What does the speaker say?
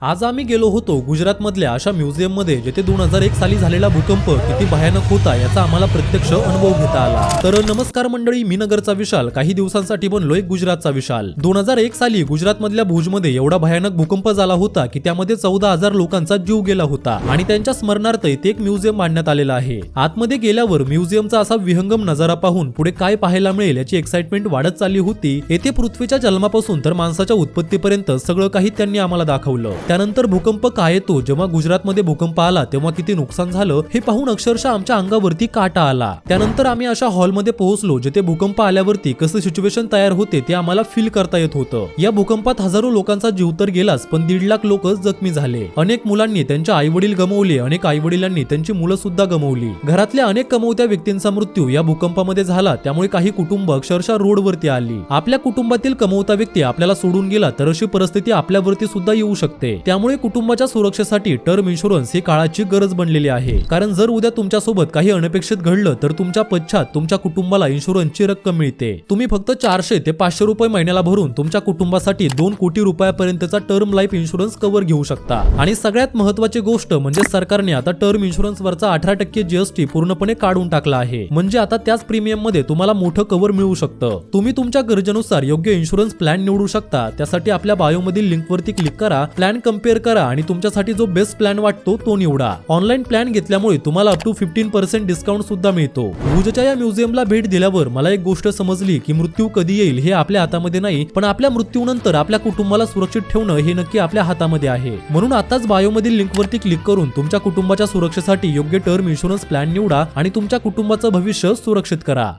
आज आम्ही गेलो होतो गुजरातमधल्या अशा म्युझियममध्ये जेथे 2001 साली झालेला भूकंप किती भयानक होता याचा आम्हाला प्रत्यक्ष अनुभव घेता आला। तर नमस्कार मंडळी, मी नगरचा विशाल काही दिवसांसाठी बनलोय गुजरातचा विशाल। 2001 साली गुजरातमधल्या भुजमध्ये एवढा भयानक भूकंप झाला होता की त्यामध्ये 14,000 लोकांचा जीव गेला होता आणि त्यांच्या स्मरणार्थ इथे एक म्युझियम बांधण्यात आलेला आहे। आतमध्ये गेल्यावर म्युझियमचा असा विहंगम नजारा पाहून पुढे काय पाहायला मिळेल याची एक्साइटमेंट वाढत चालली होती। येथे पृथ्वीच्या जन्मापासून तर माणसाच्या उत्पत्तीपर्यंत सगळं काही त्यांनी आम्हाला दाखवलं। त्यानंतर भूकंप काय येतो, जेव्हा गुजरातमध्ये भूकंप आला तेव्हा किती नुकसान झालं हे पाहून अक्षरशः आमच्या अंगावरती काटा आला। त्यानंतर आम्ही अशा हॉलमध्ये पोहोचलो जिथे भूकंप आल्यावरती कसं सिच्युएशन तयार होते ते आम्हाला फील करता येत होतं। या भूकंपात हजारो लोकांचा जीव तर गेलाच, पण 1.5 लाख लोक जखमी झाले। अनेक मुलांनी त्यांचे आई-वडील गमावले, अनेक आई-वडिलांनी त्यांची मुलं सुद्धा गमावली। घरातल्या अनेक कमवत्या व्यक्तींचा मृत्यू या भूकंपामध्ये झाला, त्यामुळे काही कुटुंब अक्षरशः रोडवरती आली। आपल्या कुटुंबातील कमवता व्यक्ती आपल्याला सोडून गेला तर अशी परिस्थिती आपल्यावरती सुद्धा येऊ शकते। त्यामुळे कुटुंबाच्या सुरक्षेसाठी टर्म इन्शुरन्स ही काळाची गरज बनलेली आहे, कारण जर उद्या तुमच्या सोबत काही अनपेक्षित घडलं तर तुमच्या पश्चात तुमच्या कुटुंबाला इन्शुरन्सची रक्कम मिळते। तुम्ही फक्त 400 ते 500 रुपये महिन्याला भरून तुमच्या कुटुंबासाठी 2 कोटी रुपयापर्यंतचा टर्म लाईफ इन्शुरन्स कव्हर घेऊ शकता। आणि सगळ्यात महत्त्वाची गोष्ट म्हणजे सरकारने आता टर्म इन्शुरन्स वरचा 18% जीएसटी पूर्णपणे काढून टाकला आहे, म्हणजे आता त्याच प्रीमियम मध्ये तुम्हाला मोठं कव्हर मिळू शकतं। तुम्ही तुमच्या गरजेनुसार योग्य इन्शुरन्स प्लॅन निवडू शकता। त्यासाठी आपल्या बायो मधील लिंक वरती क्लिक करा, प्लॅन कम्पेअर करा आणि तुमच्यासाठी जो बेस्ट प्लॅन वाटतो तो निवडा। ऑनलाईन प्लॅन घेतल्यामुळे तुम्हाला अप टू 15% डिस्काउंट सुद्धा मिळतो। भुजच्या या म्युझियमला भेट दिल्यावर मला एक गोष्ट समजली की मृत्यू कधी येईल हे आपल्या हातामध्ये नाही, पण आपल्या मृत्यूनंतर आपल्या कुटुंबाला सुरक्षित ठेवणं हे नक्की आपल्या हातामध्ये आहे। म्हणून आताच बायो मधील लिंक वरती क्लिक करून तुमच्या कुटुंबाच्या सुरक्षेसाठी योग्य टर्म इन्शुरन्स प्लॅन निवडा आणि तुमच्या कुटुंबाचं भविष्य सुरक्षित करा।